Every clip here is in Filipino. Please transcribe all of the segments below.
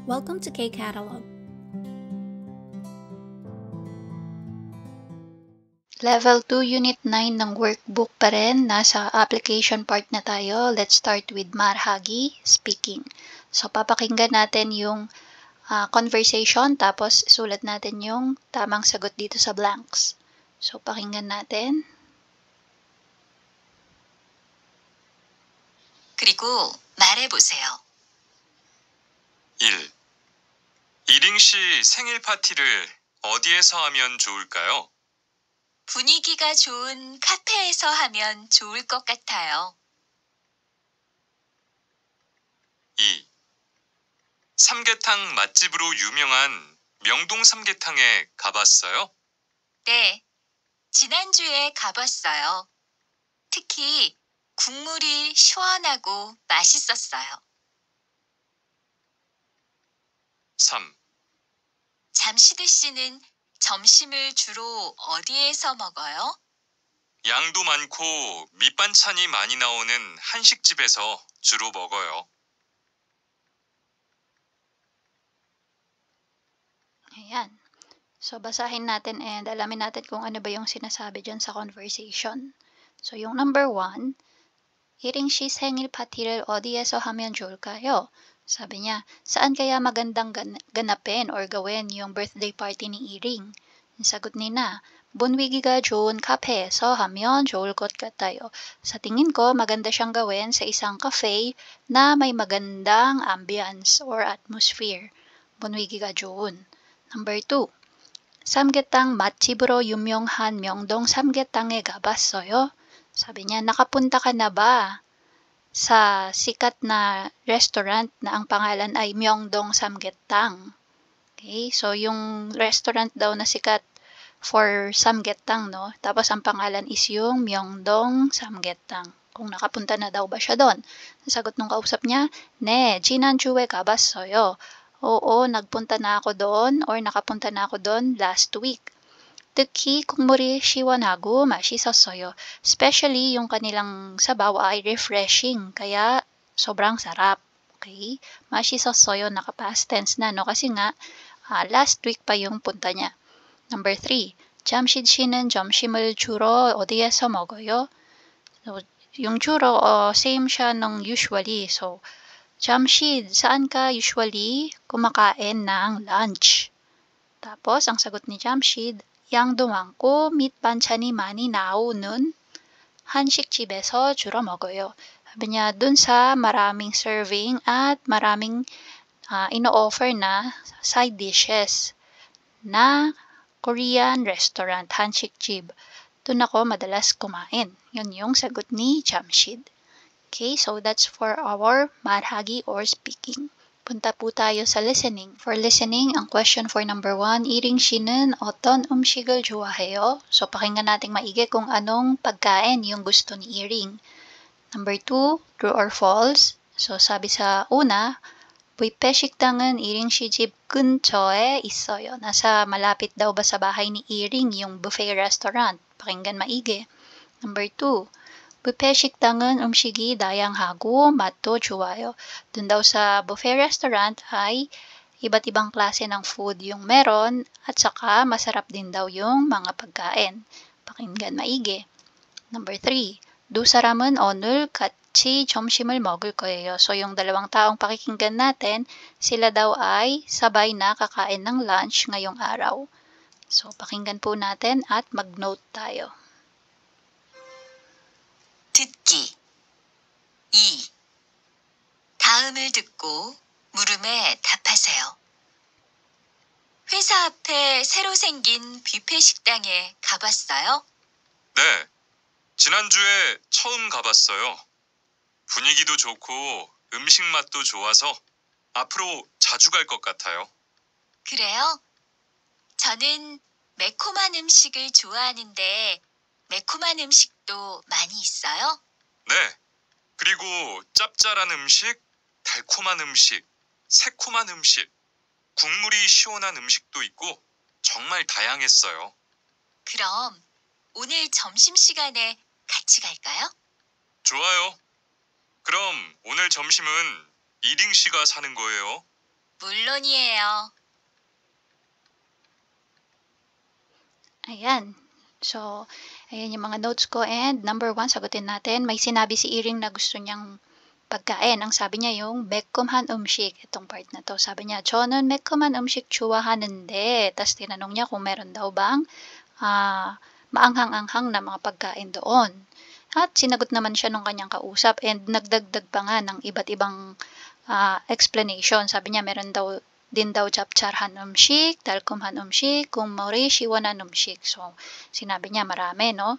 Welcome to K-Catalog. Level 2, Unit 9 ng workbook pa rin. Nasa application part na tayo. Let's start with marhagi, speaking. So, papakinggan natin yung conversation, tapos sulat natin yung tamang sagot dito sa blanks. So, pakinggan natin. 그리고 말해보세요. 1. 이링 씨 생일 파티를 어디에서 하면 좋을까요? 분위기가 좋은 카페에서 하면 좋을 것 같아요. 2. 삼계탕 맛집으로 유명한 명동 삼계탕에 가봤어요? 네, 지난주에 가봤어요. 특히 국물이 시원하고 맛있었어요. 3. 잠시드 씨는 점심을 주로 어디에서 먹어요? 양도 많고 밑반찬이 많이 나오는 한식집에서 주로 먹어요. Ayan. So, basahin natin and alamin natin kung ano ba yung sinasabi dyan sa conversation. So, yung number 1, 이링 씨 생일 파티를 어디에서 하면 좋을까요? Sabi niya, saan kaya magandang ganapin or gawin yung birthday party ni Iring? Yung sagot ni Na, 분위기가 좋은 카페에서 하면 좋을 것 같아요. Sa tingin ko, maganda siyang gawin sa isang cafe na may magandang ambience or atmosphere. 분위기가 좋은. Number 2, 삼계탕 맛집으로 유명한 명동 삼계탕에 가봤어요? Sabi niya, nakapunta ka na ba sa sikat na restaurant na ang pangalan ay Myeongdong Samgyetang? Okay, so yung restaurant daw na sikat for Samgyetang, no? Tapos ang pangalan is yung Myeongdong Samgyetang. Kung nakapunta na daw ba siya doon? Sagot nung kausap niya, 네, 지난주에 가봤어요. Oo, nagpunta na ako doon or nakapunta na ako doon last week. 특히 국물이 시원하고 맛있었어요. Especially yung kanilang sabaw ay refreshing, kaya sobrang sarap. Okay? 맛있었어요, naka-past tense na, no? Kasi nga, last week pa yung punta niya. Number 3, 잠실 씨는 점심을 주로 어디에서 먹어요? So, yung 주로, same siya nung usually. So, 잠실, saan ka usually kumakain ng lunch? Tapos, ang sagot ni Jamshid, 양도 많고 밑반찬이 많이 나오는 한식집에서 주로 먹어요. Sabi niya, dun sa maraming serving at maraming ino-offer na side dishes na Korean restaurant, 한식집. Dun ako madalas kumain. Yun yung sagot ni Jamshid. Okay, so that's for our marhagi or speaking. Punta po tayo sa listening. For listening, ang question for number 1, 이링 씨는 어떤 음식을 좋아해요? So, pakinggan nating maigi kung anong pagkain yung gusto ni Iring. Number 2, true or false? So, sabi sa una, 뷔페 식당은 이링 씨 집 근처에 있어요. Nasa malapit daw ba sa bahay ni Iring yung buffet restaurant? Pakinggan maigi. Number 2, 뷔페 식당은 음식이 다양하고 맛도 좋아요. Dun daw sa buffet restaurant ay iba't ibang klase ng food yung meron at saka masarap din daw yung mga pagkain. Pakinggan maigi. Number 3, 두 사람은 오늘 같이 점심을 먹을 거예요. So yung dalawang taong pakikinggan natin, sila daw ay sabay na kakain ng lunch ngayong araw. So pakinggan po natin at mag-note tayo. 듣기 2. 다음을 듣고 물음에 답하세요. 회사 앞에 새로 생긴 뷔페 식당에 가봤어요? 네, 지난주에 처음 가봤어요. 분위기도 좋고 음식 맛도 좋아서 앞으로 자주 갈 것 같아요. 그래요? 저는 매콤한 음식을 좋아하는데 매콤한 음식도 많이 있어요? 네, 그리고 짭짤한 음식, 달콤한 음식, 새콤한 음식, 국물이 시원한 음식도 있고 정말 다양했어요. 그럼 오늘 점심시간에 같이 갈까요? 좋아요. 그럼 오늘 점심은 이링 씨가 사는 거예요? 물론이에요. Ayan. So, ayan yung mga notes ko. And number 1, sagutin natin. May sinabi si Iring na gusto niyang pagkain. Ang sabi niya yung 매콤한 음식. Itong part na to. Sabi niya, 저는 매콤한 음식 좋아하는데. Tapos tinanong niya kung meron daw bang maanghang-anghang na mga pagkain doon. At sinagot naman siya nung kanyang kausap. And nagdagdag pa nga ng iba't ibang explanation. Sabi niya meron daw din daw 짭짤한 음식, 달콤한 음식, 국물이 시원한 음식. So, sinabi niya marami, no?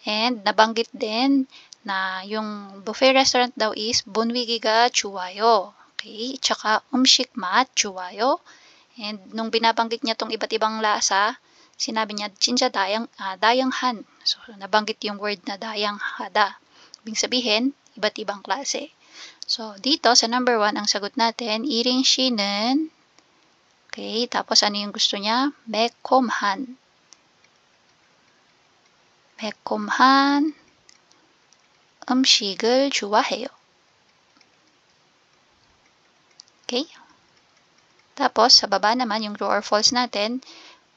And nabanggit din na yung buffet restaurant daw is 분위기가 좋아요. Okay? Tsaka 음식 맛 좋아요. And nung binabanggit niya tong iba't ibang lasa, sinabi niya 진짜 다양한. So, nabanggit yung word na 다양하다. Ibig sabihin, iba't ibang klase. So, dito sa number 1, ang sagot natin, 이ring 씨는 okay, tapos ano yung gusto niya? 매콤한. 매콤한 음식을 좋아해요. Okay? tapos, sa baba naman, yung true or false natin,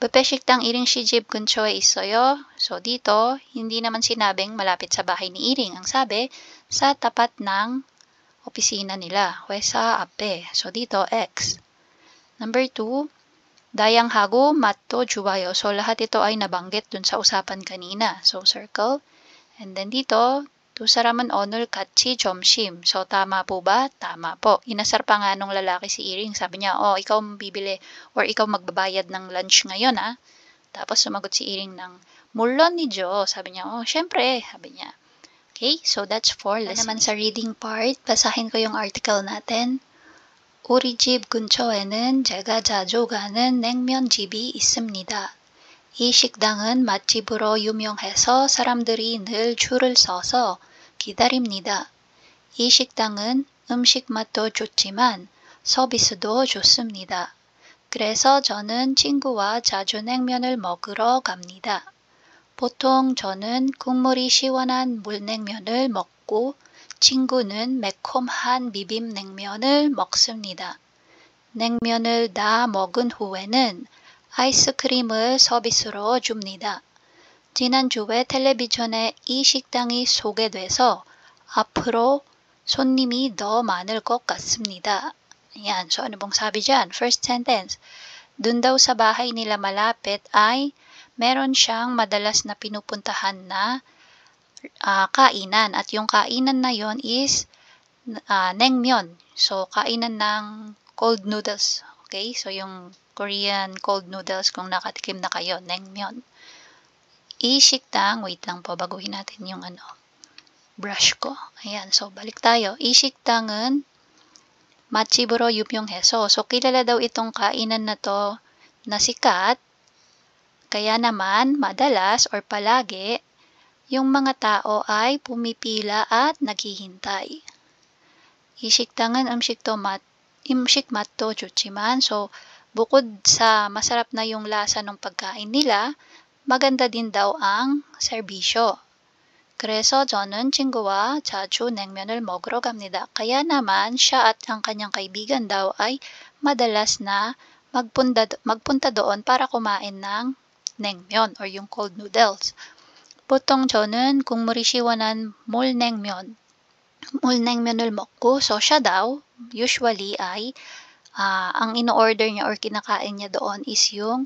뷔페 식당 이ring 씨 집 근처에 있어요. So, dito, hindi naman sinabing malapit sa bahay ni Iring. Ang sabi, sa tapat ng opisina nila. 회사 앞에. So, dito, X. Number 2, 다양하고 맛도 좋아요. So, lahat ito ay nabanggit dun sa usapan kanina. So, circle. And then dito, 두 사람은 오늘 같이 점심. So, tama po ba? Tama po. Inasar pa nga nung lalaki si Iring. Sabi niya, oh, ikaw bibili or ikaw magbabayad ng lunch ngayon, ha? Tapos sumagot si Iring ng, 물론이죠. Sabi niya, oh, syempre. Sabi niya. Okay, so that's for lesson. Naman sa reading part, basahin ko yung article natin. 우리 집 근처에는 제가 자주 가는 냉면집이 있습니다. 이 식당은 맛집으로 유명해서 사람들이 늘 줄을 서서 기다립니다. 이 식당은 음식 맛도 좋지만 서비스도 좋습니다. 그래서 저는 친구와 자주 냉면을 먹으러 갑니다. 보통 저는 국물이 시원한 물냉면을 먹고 친구는 매콤한 비빔냉면을 먹습니다. 냉면을 다 먹은 후에는 아이스크림을 서비스로 줍니다. 지난주에 텔레비전에 이 식당이 소개돼서 앞으로 손님이 더 많을 것 같습니다. Ayan, so ano bang sabi dyan? First sentence, dun daw sa bahay nila malapit ay meron siyang madalas na pinupuntahan na kainan. At yung kainan na yon is naengmyeon. So, kainan ng cold noodles. Okay? So, yung Korean cold noodles, kung nakatikim na kayo, naengmyeon. 이 식당, wait lang po, baguhin natin yung brush ko. Ayan, so balik tayo. 이 식당은 맛집으로 유명해서, so kilala daw itong kainan na to na sikat, kaya naman madalas or palagi, yung mga tao ay pumipila at naghihintay. 이 식당은 음식 맛도 좋지만, so bukod sa masarap na yung lasa ng pagkain nila, maganda din daw ang serbisyo. 그래서 저는 친구와 자주 냉면을 먹으러 갑니다. Kaya naman siya at ang kanyang kaibigan daw ay madalas na magpunta doon para kumain ng naengmyeon or yung cold noodles. 보통 저는 국물이 시원한 물냉면을 먹고, so siya daw usually ay ang ino-order niya or kinakain niya doon is yung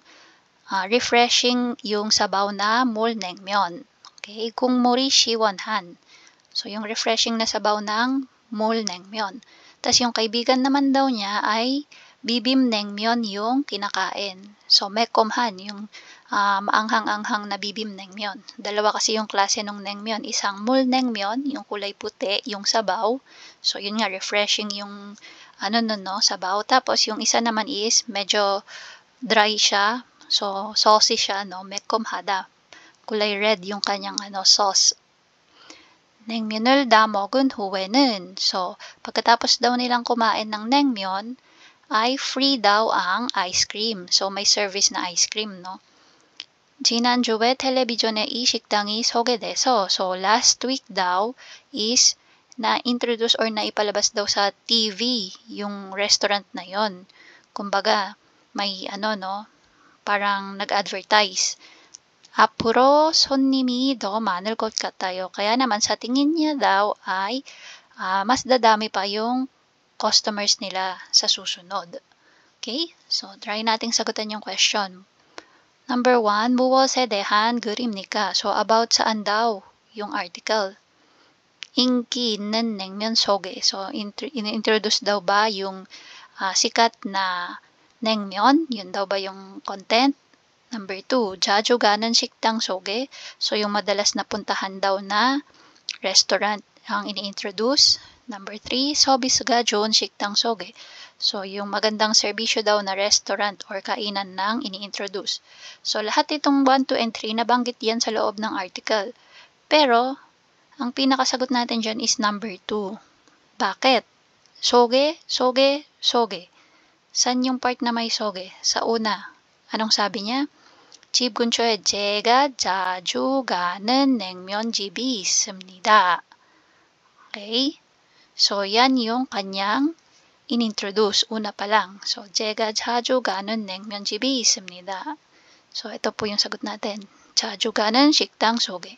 refreshing yung sabaw na 물냉면. Okay, 국물이 시원한. So yung refreshing na sabaw ng 물냉면. Tapos yung kaibigan naman daw niya ay bibimbnengmyeon yung kinakain. So 매콤한 yung maanghang-anghang na bibimbnengmyeon. Dalawa kasi yung klase ng naengmyeon. Isang 물냉면, yung kulay puti, yung sabaw. So yun nga, refreshing yung sabaw. Tapos yung isa naman is medyo dry siya. So saucy siya, 매콤하다. kulay red yung kanyang sauce. 냉면을 다 먹은 후에는, so pagkatapos daw nilang kumain ng naengmyeon, ay free daw ang ice cream. So may service na ice cream, no? 지난주에 텔레비전에 이 식당이 소개돼서, so last week daw is na-introduce or naipalabas daw sa TV yung restaurant na yon. kumbaga, may parang nag-advertise. 앞으로 손님이 더 많을 것 같아요. Kaya naman sa tingin niya daw ay mas dadami pa yung customers nila sa susunod. Okay? So, try nating sagutan yung question. Number 1, 무엇에 대한 글입니까? So, about saan daw yung article? 인기 있는 냉면 소개. So, in-introduce daw ba yung sikat na 냉면? Yun daw ba yung content? Number 2, 자주 가는 식당 소개. So, yung madalas na puntahan daw na restaurant ang ini-introduce. Number 3, 서비스가 좋은 식당 소개. So, yung magandang serbisyo daw na restaurant or kainan nang ini-introduce. So, lahat itong 1, 2, and 3, nabanggit yan sa loob ng article. Pero, ang pinakasagot natin dyan is number 2. Bakit? 소개, 소개, 소개. San yung part na may 소개? Sa una. Anong sabi niya? 집 근처에 제가 자주 가는 냉면집이 있습니다. Okay? So, yan yung kanyang inintroduce. Una pa lang. So, 제가 자주 가는 냉면집이 있습니다. So, ito po yung sagot natin. 자주 가는 식당 소개.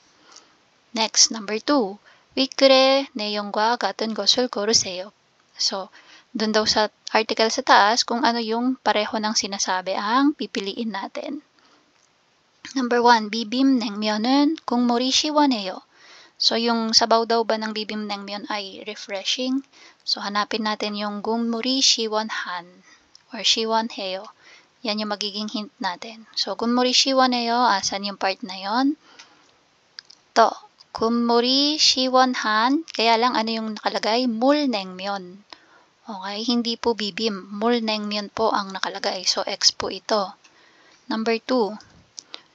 Next, number 2. 위글의 내용과 같은 것을 고르세요. So, dun daw sa article sa taas kung ano yung pareho ng sinasabi ang pipiliin natin. Number 1, 비빔 냉면은 국물이 시원해요. So, yung sabaw daw ba ng 비빔 냉면 ay refreshing. So, hanapin natin yung 국물이 시원한 or 시원해요. Yan yung magiging hint natin. So, 국물이 시원해요. Asan yung part na yon? To, 국물이 시원한. Kaya lang ano yung nakalagay? 물냉면. Okay, hindi po bibim. 물냉면 po ang nakalagay. So, X po ito. Number 2.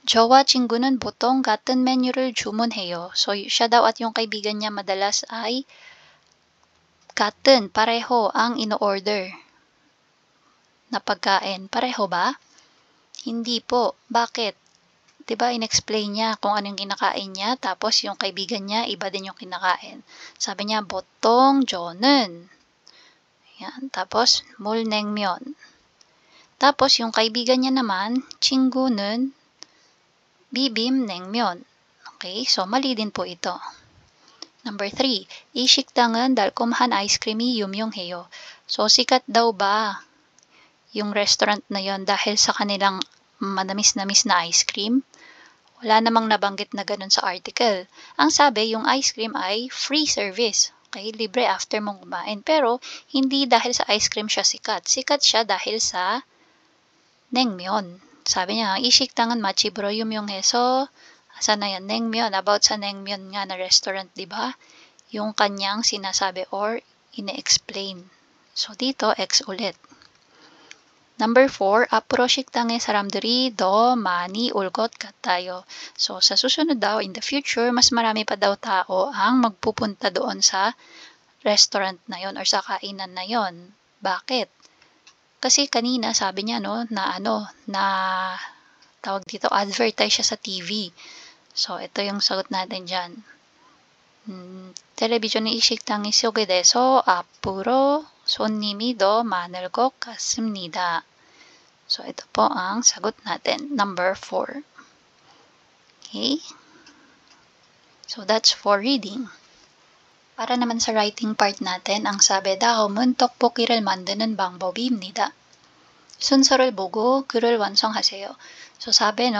저와 친구는 보통 같은 메뉴를 주문해요. So, siya daw at yung kaibigan niya madalas ay 같은, pareho ang ino-order na pagkain. Pareho ba? Hindi po. Bakit? Diba, in-explain niya kung anong kinakain niya, tapos yung kaibigan niya, iba din yung kinakain. Sabi niya, 보통 저는. Yan. Tapos, 물냉면. Tapos, yung kaibigan niya naman, 친구는 비빔냉면. Okay, so mali din po ito. Number 3, 이 식당은 달콤한 아이스크림이 유명해요. So, sikat daw ba yung restaurant na yon dahil sa kanilang manamis-namis na ice cream? Wala namang nabanggit na ganun sa article. Ang sabi, yung ice cream ay free service. Okay, libre after mong kumain. Pero, hindi dahil sa ice cream siya sikat. Sikat siya dahil sa 냉면. 사비 niya, 이 식당은 맛집으로 유명해서 asan na yan? 냉면. About sa 냉면 nga na restaurant, di ba? Yung kanyang sinasabi or ine-explain. So, dito, X ulit. Number 4, 앞으로 식당에 사람들이 더 많이 올 것 같아요. So, sa susunod daw, in the future, mas marami pa daw tao ang magpupunta doon sa restaurant na yon or sa kainan na yon. Bakit? Kasi kanina sabi niya na tawag dito, advertise siya sa TV. So, ito yung sagot natin dyan. 텔레비전의 이 식당이 소개돼서 앞으로 손님이 더 많을 것 같습니다. So, ito po ang sagot natin. Number 4. Okay? So, that's for reading. Para naman sa writing part natin, ang sabi 다음은 떡볶이를 만드는 방법입니다. 순서를 보고 글을 완성하세요. So, sabi,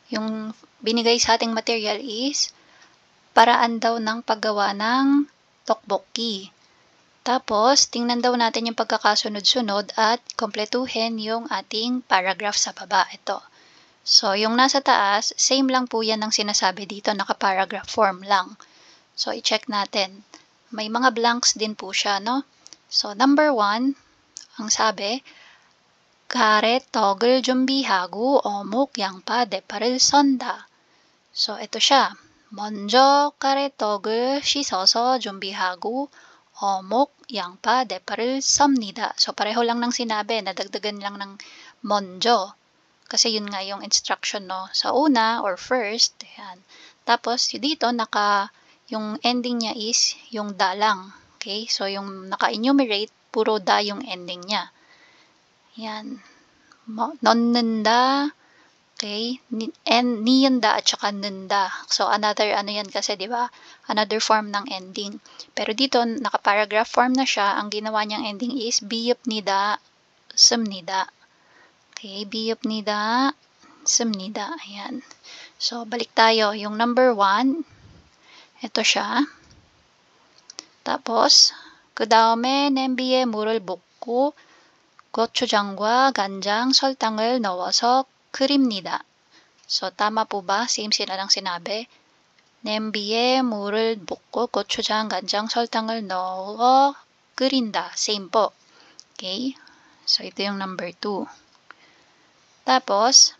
yung binigay sa ating material is paraan daw ng paggawa ng tteokbokki. Tapos, tingnan daw natin yung pagkakasunod-sunod at kompletuhin yung ating paragraph sa baba. Ito. So, yung nasa taas, same lang po yan ang sinasabi dito, naka-paragraph form lang. So, i-check natin. May mga blanks din po siya, no? So, number 1, ang sabi, 가래떡을 준비하고 어묵, 양파, 대파를 썬다. So, ito siya. 먼저 가래떡을 씻어서 준비하고 어묵, 양파, 대파를 썹니다. So, pareho lang ng sinabi, nadagdagan lang ng 먼저. Kasi yun nga yung instruction, no? Sa una or first, yan. Tapos, dito, yung ending niya is yung da lang. Okay? So, yung naka-enumerate, puro da yung ending niya. Yan. 넣는다. Okay? And niyanda at saka nunda. So, another ano yan kasi, di ba? Another form ng ending. Pero dito, naka-paragraph form na siya. Ang ginawa niyang ending is biyupnida, sumnida. Okay? Biyupnida, sumnida. Ayan. So, balik tayo. Yung number 1, ito siya. tapos, 그 다음에 냄비에 물을 붓고 고추장과 간장, 설탕을 넣어서 끓입니다. So, tama po ba? Same sila lang sinabi. 냄비에 물을 붓고 고추장, 간장, 설탕을 넣어 끓인다. Same po. Okay? So, ito yung number 2. tapos,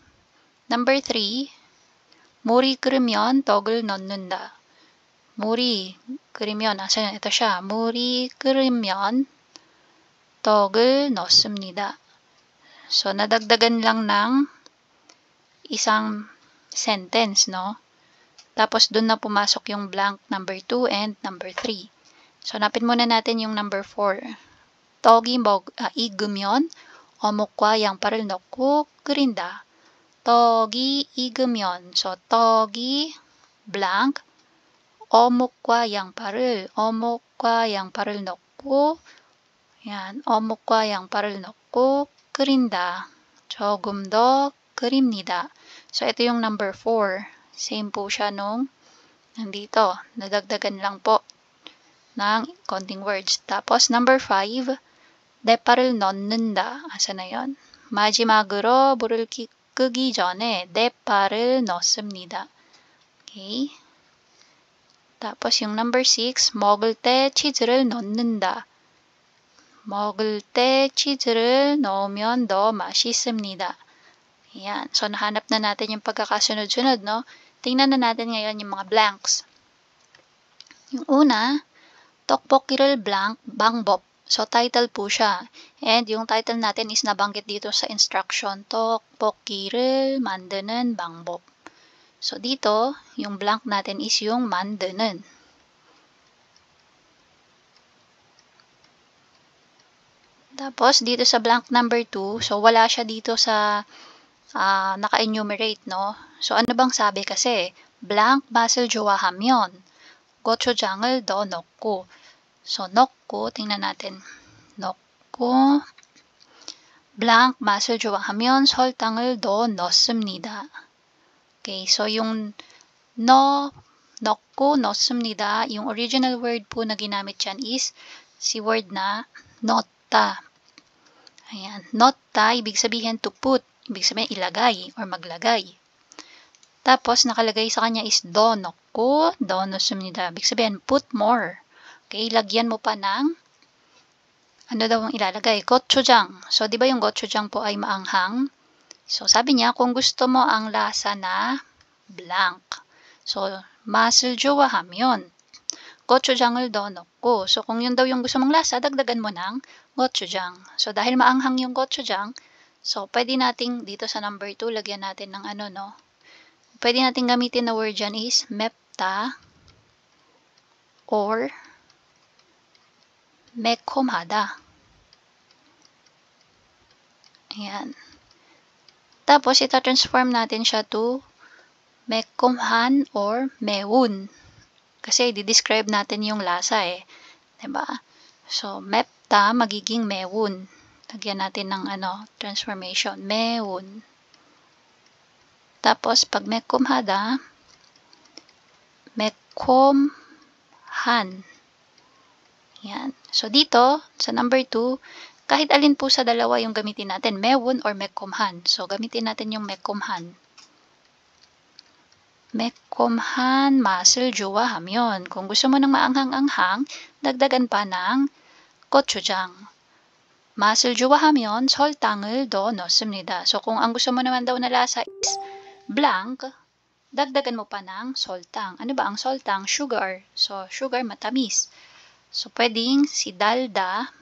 number 3, 물이 끓으면 떡을 넣는다. 물이 끓으면, ito siya. 물이 끓으면 떡을 넣습니다. So, nadagdagan lang ng isang sentence, no? Tapos, dun na pumasok yung blank number 2 and number 3. So, hanapin muna natin yung number 4. 떡이 익으면 어묵과 양파를 넣고 끓인다. 떡이 익으면, so, 떡이 blank, 어묵과 양파를 넣고, yan, 어묵과 양파를 넣고 끓인다. 조금 더 끓입니다. So, ito yung number 4. Same po siya nung nandito. Nadagdagan lang po ng konting words. Tapos, number 5, 대파를 넣는다. Asa na yon? 마지막으로 불을 끄기 전에 대파를 넣습니다. Okay? tapos, yung number 6, 먹을 때 치즈를 넣는다. 먹을 때 치즈를 넣으면 더 맛있습니다. Ayan. So, nahanap na natin yung pagkakasunod-sunod, no? Tingnan na natin ngayon yung mga blanks. Yung una, 떡볶이를 blank 방법. So, title po siya. And yung title natin is nabanggit dito sa instruction. 떡볶이를 만드는 방법. So, dito, yung blank natin is yung 만드는. Tapos, dito sa blank number 2, so wala siya dito sa naka-enumerate, no? So, ano bang sabi kasi? blank 맛을 좋아하면 고추장을 더 넣고. So, 넣고, tingnan natin. 넣고, blank 맛을 좋아하면 설탕을 더 넣습니다. Okay, so yung 넣고, 넣습니다, yung original word po na ginamit dyan is si word na 넣다. Ayan, 넣다, ibig sabihin to put, ibig sabihin ilagay or maglagay. Tapos, nakalagay sa kanya is 더 넣고, 더 넣습니다. Ibig sabihin, put more. Okay, lagyan mo pa ng, ano daw ang ilalagay? gochujang. So, di ba yung gochujang po ay maanghang? So, sabi niya, kung gusto mo ang lasa na blank. So, 맛을 좋아하면 gochujang을 더 넣고. So, kung yun daw yung gusto mong lasa, dagdagan mo ng gochujang. So, dahil maanghang yung gochujang, so, pwede nating dito sa number 2, lagyan natin ng ano, no? Pwede nating gamitin na word dyan is 맵다 or 매콤하다. Ayan. Tapos, ita-transform natin siya to 매콤한 or 매운. Kasi, di-describe natin yung lasa eh. Diba? So, 맵다 magiging 매운. Lagyan natin ng transformation. 매운. Tapos, pag 매콤하다, 매콤한. Yan. So, dito, sa number 2, kahit alin po sa dalawa yung gamitin natin, 매운 or 매콤한. So, gamitin natin yung 매콤한. 매콤한 맛을 좋아하면, kung gusto mo ng maanghang-anghang, dagdagan pa ng gochujang. 맛을 좋아하면 설탕을 더 넣습니다. So, kung ang gusto mo naman daw na lasa is blank, dagdagan mo pa ng soltang. Ano ba ang soltang? Sugar. So, sugar matamis. So, pwedeng si dalda.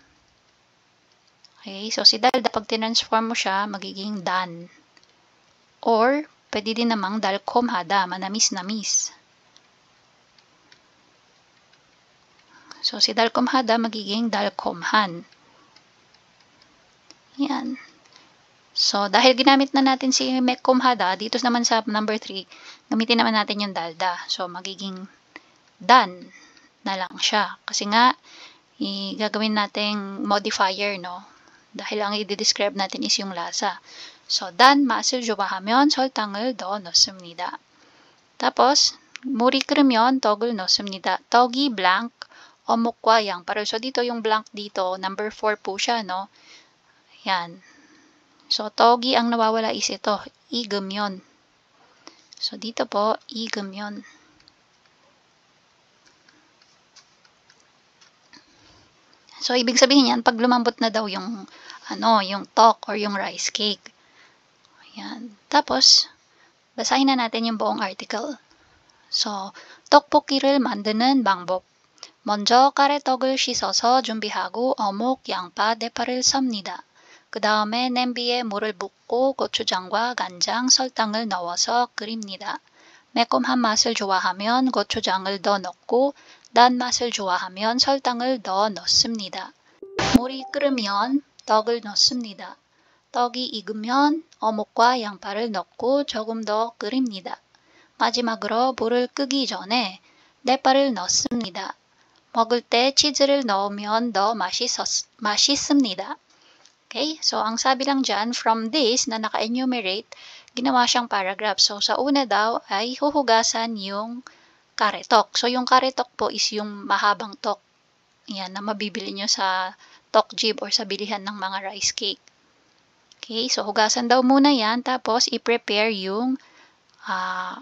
Okay, so si dalda, pag tinransform mo siya, magiging dan. Or, pwede din namang 달콤하다, manamis-namis. So, si 달콤하다 magiging 달콤한. Yan. So, dahil ginamit na natin si mekomhada, dito naman sa number 3, gamitin naman natin yung dalda. So, magiging dan na lang siya. Kasi nga, gagawin nating modifier, no? Dahil ang i-describe natin is yung lasa. So, 단 맛을 좋아하면 설탕을 더 넣습니다. tapos, 물이 끓으면 떡을 넣습니다. 떡이 blank, 어묵과 양파를. So, dito yung blank dito, number 4 po siya, no? Yan. So, 떡이 ang nawawala is ito, 익으면. So, dito po, 익으면. So, ibig sabihin yan, pag lumambot na daw yung, yung tok or yung rice cake. Ayan. Tapos, basahin na natin yung buong article. So, 떡볶이를 만드는 방법. 먼저 가래떡을 씻어서 준비하고 어묵, 양파, 대파를 섭니다. 그 다음에 냄비에 물을 붓고 고추장과 간장, 설탕을 넣어서 끓입니다. 매콤한 맛을 좋아하면 고추장을 더 넣고 단맛을 좋아하면 설탕을 더 넣습니다. 물이 끓으면 떡을 넣습니다. 떡이 익으면 어묵과 양파를 넣고 조금 더 끓입니다. 마지막으로 불을 끄기 전에 대파를 넣습니다. 먹을 때 치즈를 넣으면 더 맛있습니다. Okay? So, ang sabi lang dyan, from this na naka-enumerate, ginawa siyang paragraph. So, sa una daw ay huhugasan yung karetok. So, yung karetok po is yung mahabang tok. Yan, na mabibili nyo sa tokjib or sa bilihan ng mga rice cake. Okay, so hugasan daw muna yan. Tapos, i-prepare yung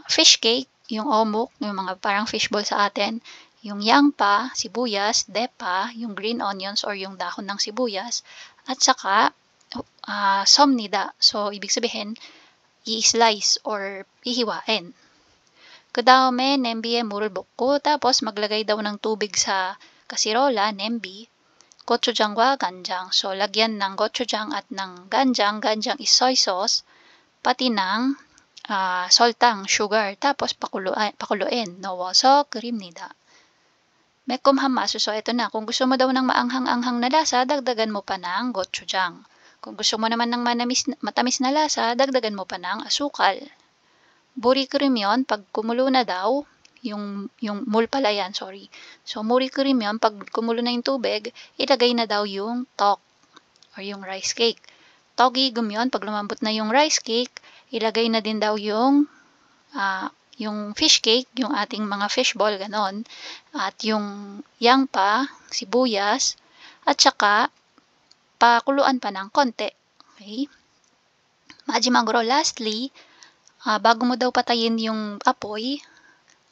fish cake, yung omuk, yung mga parang fishball sa atin, yung yangpa, sibuyas, depa, yung green onions or yung dahon ng sibuyas, at saka somnida. So, ibig sabihin, i-slice or ihiwain. 그다음에 냄비에 물을 붓고 tapos maglagay daw ng tubig sa kasirola, nembi, gochujang과 간장. So, lagyan ng gochujang at ng ganjang. Ganjang is soy sauce, pati ng 설탕, sugar. Tapos, pakuluin. 넣어서 끓입니다. 매콤한 맛을. So, ito na. Kung gusto mo daw ng maanghang-anghang na lasa, dagdagan mo pa ng gochujang. Kung gusto mo naman ng matamis na lasa, dagdagan mo pa ng asukal. 물이 끓으면 pag kumulo na daw, yung 물 pala yan, sorry. So, 물이 끓으면 pag kumulo na yung tubig, ilagay na daw yung tok or yung rice cake. 떡이 익으면 pag lumambot na yung rice cake, ilagay na din daw yung fish cake, yung ating mga fishball, ganon. At yung yangpa, sibuyas, at saka pakuluan pa ng konti. Okay? 마지막으로 lastly, bago mo daw patayin yung apoy,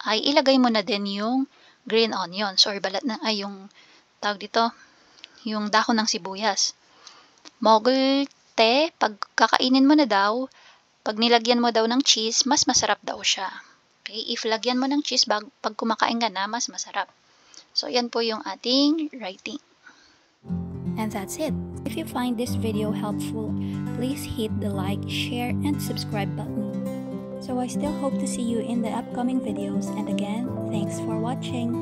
ay ilagay mo na din yung green onions or balat na, yung tawag dito, yung dahon ng sibuyas. 먹을 때, pag kakainin mo na daw, pag nilagyan mo daw ng cheese, mas masarap daw siya. Okay? If lagyan mo ng cheese, pag kumakain ka na, mas masarap. So, yan po yung ating writing. And that's it. If you find this video helpful, please hit the like, share, and subscribe button. So I still hope to see you in the upcoming videos, and again, thanks for watching.